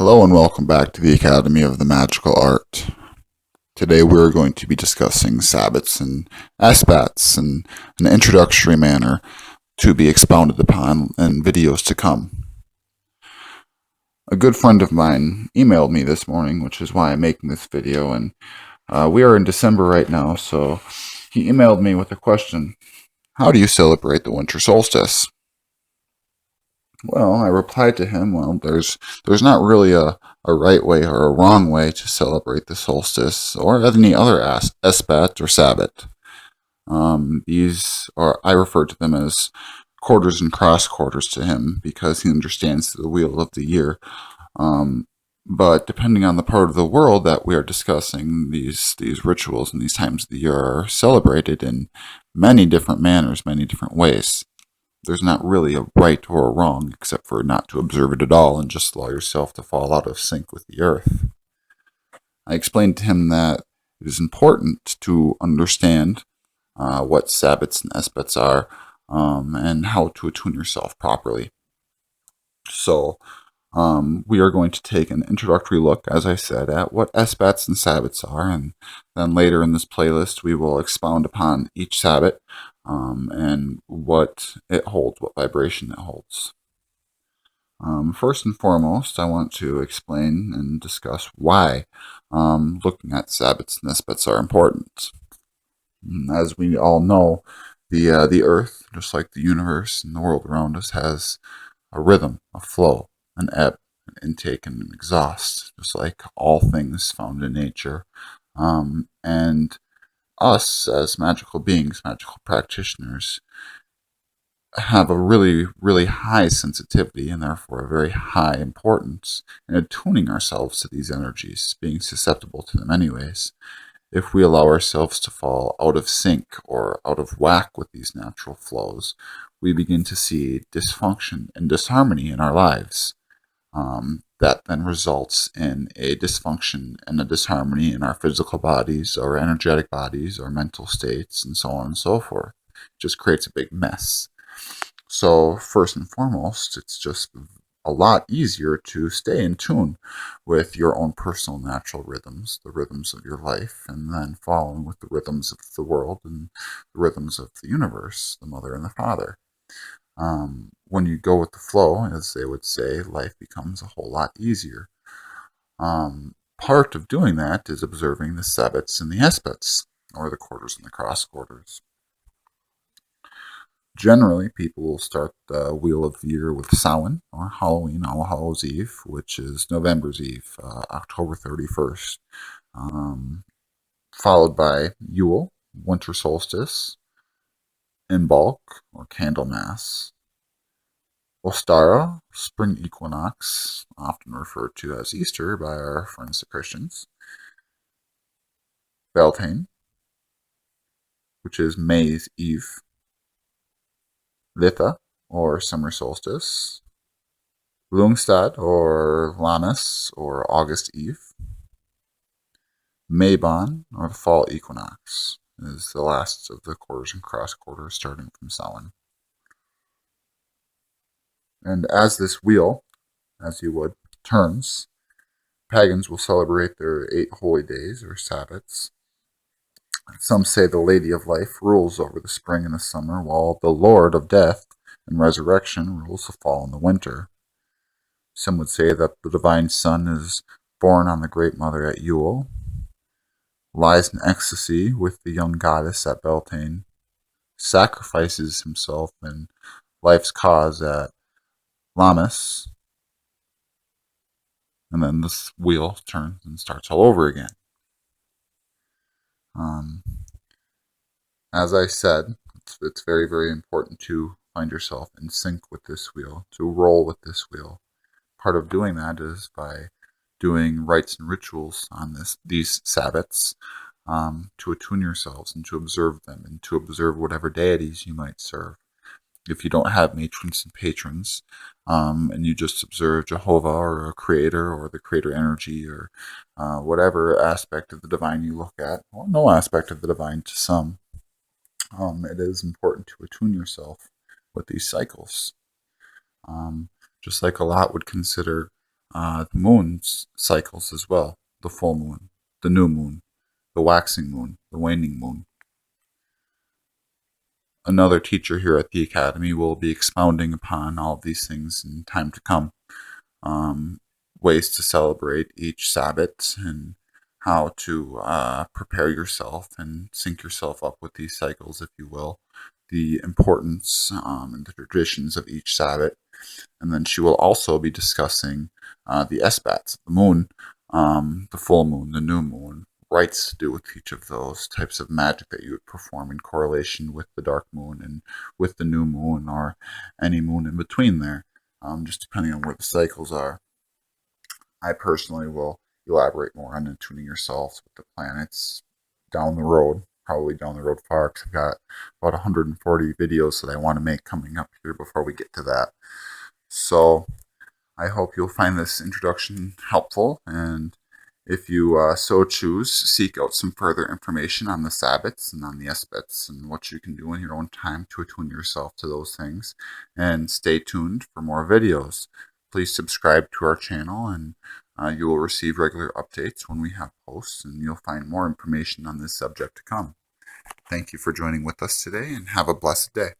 Hello and welcome back to the Academy of the Magical Art. Today we're going to be discussing Sabbats and Esbats in an introductory manner to be expounded upon in videos to come. A good friend of mine emailed me this morning, which is why I'm making this video, and we are in December right now, so he emailed me with a question: how do you celebrate the winter solstice? Well, I replied to him, well, there's not really a right way or a wrong way to celebrate the solstice or any other esbat or sabbat. These are, I refer to them as quarters and cross quarters to him because he understands the wheel of the year. But depending on the part of the world that we are discussing, these rituals and these times of the year are celebrated in many different manners, many different ways. There's not really a right or a wrong, except for not to observe it at all and just allow yourself to fall out of sync with the earth. I explained to him that it is important to understand what Sabbats and Esbats are and how to attune yourself properly. So we are going to take an introductory look, as I said, at what Esbats and Sabbats are, and then later in this playlist we will expound upon each Sabbat and what it holds, what vibration it holds. First and foremost, I want to explain and discuss why looking at Sabbats and Esbats are important. As we all know, the Earth, just like the universe and the world around us, has a rhythm, a flow, an ebb, an intake, and an exhaust, just like all things found in nature. And us, as magical beings, magical practitioners, have a really, really high sensitivity and therefore a very high importance in attuning ourselves to these energies, being susceptible to them anyways. If we allow ourselves to fall out of sync or out of whack with these natural flows, we begin to see dysfunction and disharmony in our lives. That then results in a dysfunction and a disharmony in our physical bodies, our energetic bodies, our mental states, and so on and so forth. It just creates a big mess. So first and foremost, it's just a lot easier to stay in tune with your own personal natural rhythms, the rhythms of your life, and then following with the rhythms of the world and the rhythms of the universe, the mother and the father. When you go with the flow, as they would say, life becomes a whole lot easier. Part of doing that is observing the Sabbats and the Esbats, or the quarters and the cross quarters. Generally, people will start the Wheel of the Year with Samhain, or Halloween, All Hallows Eve, which is November's Eve, October 31st, followed by Yule, Winter Solstice, Imbolc, or Candlemas, Ostara, Spring Equinox, often referred to as Easter by our friends the Christians, Beltane, which is May's Eve, Litha, or Summer Solstice, Lungstad, or Lammas, or August Eve, Mabon, or the Fall Equinox, is the last of the quarters and cross quarters starting from Samhain. And as this wheel, as you would, turns, pagans will celebrate their 8 holy days, or Sabbats. Some say the Lady of Life rules over the spring and the summer, while the Lord of Death and Resurrection rules the fall and the winter. Some would say that the Divine Son is born on the Great Mother at Yule, lies in ecstasy with the young goddess at Beltane, sacrifices himself in life's cause at Lammas, and then this wheel turns and starts all over again. As I said, it's very, very important to find yourself in sync with this wheel, to roll with this wheel. Part of doing that is by doing rites and rituals on these Sabbats to attune yourselves and to observe them and to observe whatever deities you might serve. If you don't have matrons and patrons, and you just observe Jehovah or a creator or the creator energy or whatever aspect of the divine you look at, well, no aspect of the divine to some, it is important to attune yourself with these cycles. Just like a lot would consider the moon's cycles as well, the full moon, the new moon, the waxing moon, the waning moon. Another teacher here at the Academy will be expounding upon all of these things in time to come. Ways to celebrate each Sabbat and how to prepare yourself and sync yourself up with these cycles, if you will, the importance and the traditions of each Sabbat. And then she will also be discussing the Esbats, the moon, the full moon, the new moon, rites to do with each of those types of magic that you would perform in correlation with the dark moon and with the new moon or any moon in between there, just depending on where the cycles are. I personally will elaborate more on attuning yourselves with the planets down the road, probably down the road far, because I've got about 140 videos that I want to make coming up here before we get to that. So I hope you'll find this introduction helpful, and if you so choose, seek out some further information on the Sabbats and on the Esbats and what you can do in your own time to attune yourself to those things. And stay tuned for more videos. Please subscribe to our channel, and you will receive regular updates when we have posts, and you'll find more information on this subject to come. Thank you for joining with us today, and have a blessed day.